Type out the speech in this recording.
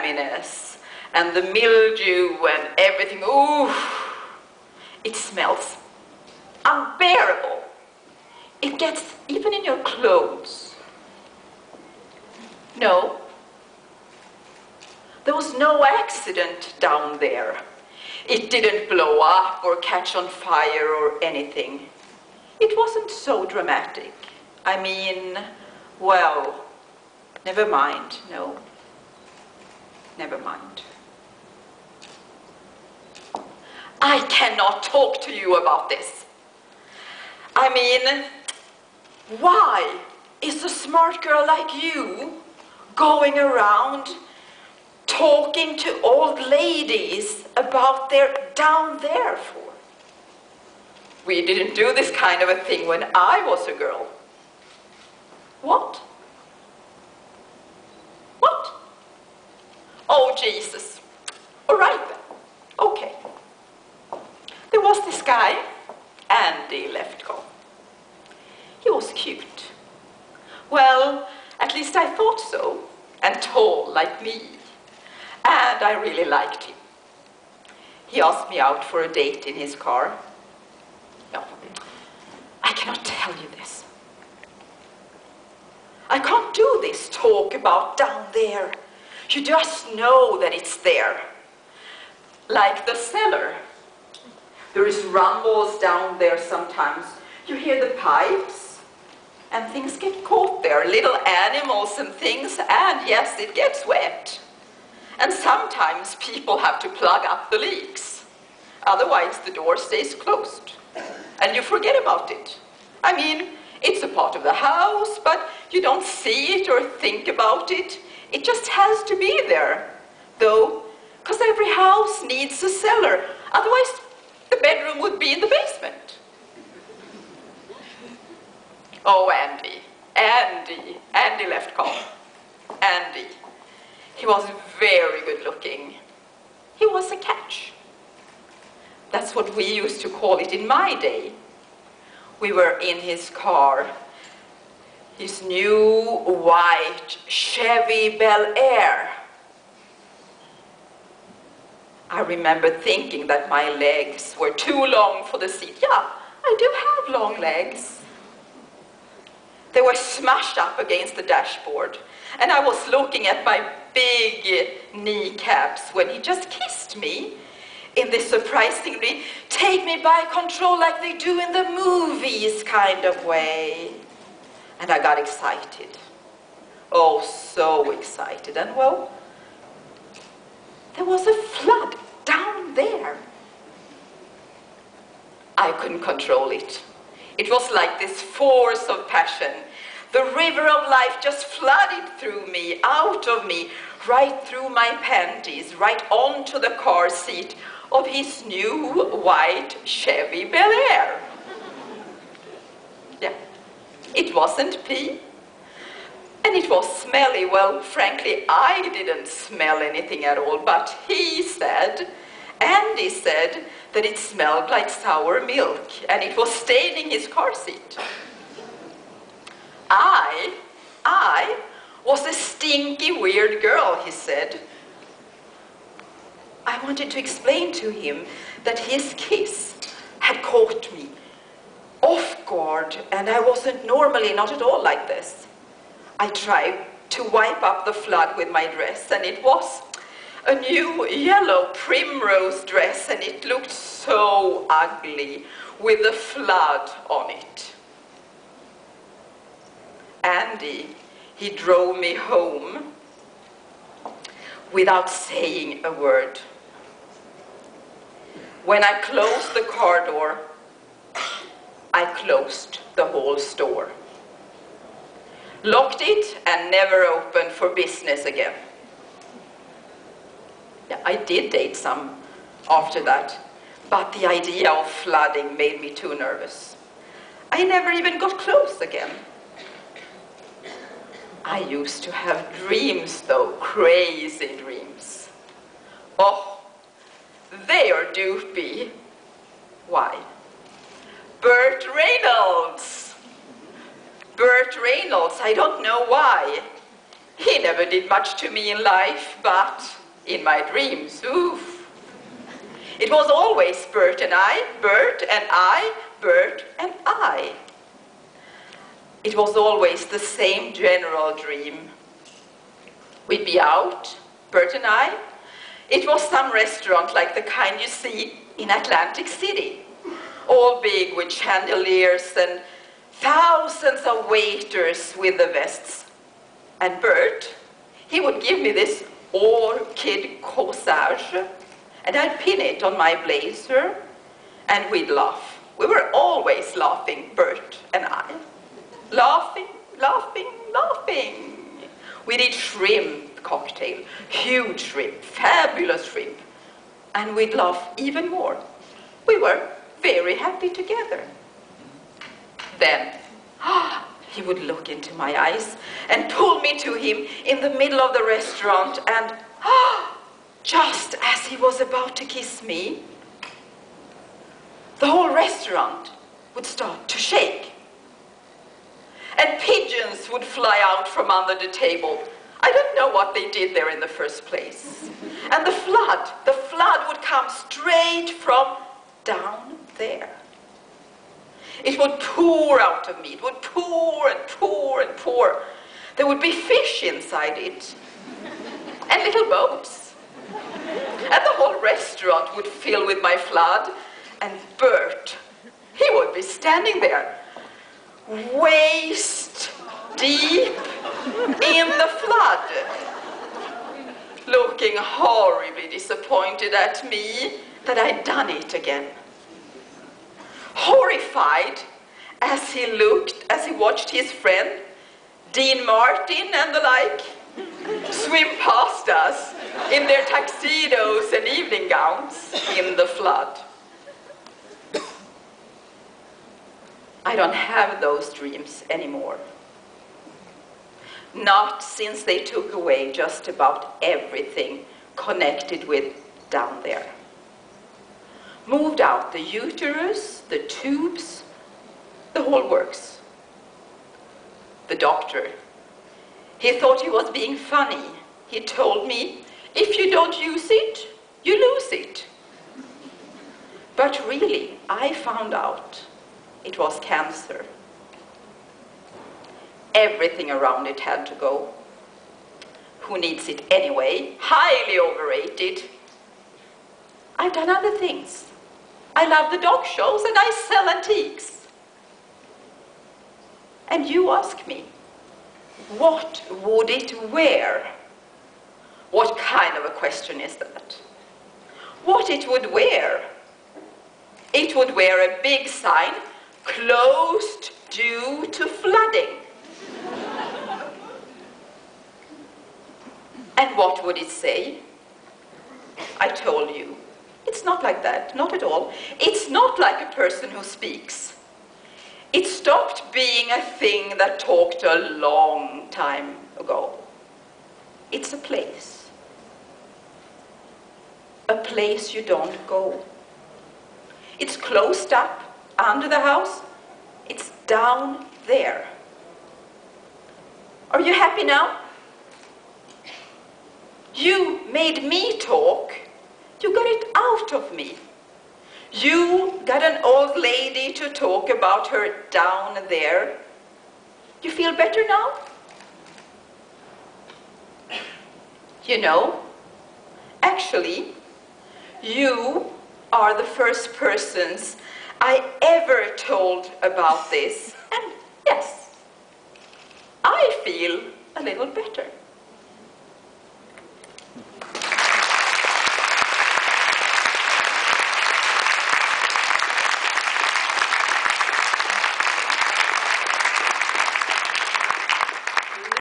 clamminess and the mildew and everything. Ooh, it smells unbearable. It gets even in your clothes. No, there was no accident down there. It didn't blow up or catch on fire or anything. It wasn't so dramatic. I mean, well, never mind, no. Never mind. I cannot talk to you about this. I mean, why is a smart girl like you going around talking to old ladies about their down there for? We didn't do this kind of a thing when I was a girl. What? What? Oh, Jesus. All right then. Okay. There was this guy, Andy Leftcom. He was cute. Well, at least I thought so. And tall like me. And I really liked him. He asked me out for a date in his car. No, I cannot tell you this. I can't do this talk about down there. You just know that it's there. Like the cellar. There is rumbles down there sometimes. You hear the pipes, and things get caught there. Little animals and things, and yes, it gets wet. And sometimes people have to plug up the leaks. Otherwise, the door stays closed, and you forget about it. I mean, it's a part of the house, but you don't see it or think about it. It just has to be there, though, because every house needs a cellar. Otherwise, the bedroom would be in the basement. Oh, Andy Leftcom. Andy. He was very good looking. He was a catch. That's what we used to call it in my day. We were in his car, his new white Chevy Bel Air. I remember thinking that my legs were too long for the seat. Yeah, I do have long legs. They were smashed up against the dashboard, and I was looking at my big kneecaps when he just kissed me in this surprisingly take-me-by control like they do in the movies kind of way. And I got excited. Oh, so excited. And well, there was a flood down there. I couldn't control it. It was like this force of passion. The river of life just flooded through me, out of me, right through my panties, right onto the car seat of his new white Chevy Bel Air. Yeah, it wasn't pee. And it was smelly. Well, frankly, I didn't smell anything at all, but he said, Andy said, that it smelled like sour milk, and it was staining his car seat. I was a stinky, weird girl, he said. I wanted to explain to him that his kiss had caught me off guard, and I wasn't normally not at all like this. I tried to wipe up the flood with my dress, and it was a new yellow primrose dress, and it looked so ugly with the flood on it. Andy, he drove me home without saying a word. When I closed the car door, I closed the whole store. Locked it and never opened for business again. Yeah, I did date some after that, but the idea of flooding made me too nervous. I never even got close again. I used to have dreams though, crazy dreams. Oh, they are doofy. Why? Burt Reynolds. Burt Reynolds, I don't know why. He never did much to me in life, but in my dreams, oof. It was always Bert and I, Bert and I, Bert and I. It was always the same general dream. We'd be out, Bert and I. It was some restaurant like the kind you see in Atlantic City. All big with chandeliers and thousands of waiters with the vests. And Bert, he would give me this orchid corsage, and I'd pin it on my blazer, and we'd laugh. We were always laughing, Bert and I. Laughing, laughing, laughing. We'd eat shrimp cocktail, huge shrimp, fabulous shrimp, and we'd laugh even more. We were very happy together. Then, he would look into my eyes and pull me to him in the middle of the restaurant, and just as he was about to kiss me, the whole restaurant would start to shake. And pigeons would fly out from under the table. I don't know what they did there in the first place. And the flood would come straight from down there. It would pour out of me. It would pour and pour and pour. There would be fish inside it, and little boats. And the whole restaurant would fill with my flood. And Bert, he would be standing there, waist deep in the flood, looking horribly disappointed at me that I'd done it again. Horrified as he watched his friend, Dean Martin and the like, swim past us in their tuxedos and evening gowns in the flood. I don't have those dreams anymore. Not since they took away just about everything connected with down there. Moved out the uterus, the tubes, the whole works. The doctor, he thought he was being funny. He told me, if you don't use it, you lose it. But really, I found out it was cancer. Everything around it had to go. Who needs it anyway? Highly overrated. I've done other things. I love the dog shows and I sell antiques. And you ask me, what would it wear? What kind of a question is that? What it would wear? It would wear a big sign, closed due to flooding. And what would it say? I told you, it's not like that, not at all. It's not like a person who speaks. It stopped being a thing that talked a long time ago. It's a place. A place you don't go. It's closed up under the house. It's down there. Are you happy now? You made me talk. You got it out of me. You got an old lady to talk about her down there. You feel better now? You know, actually, you are the first persons I ever told about this. And yes, I feel a little better.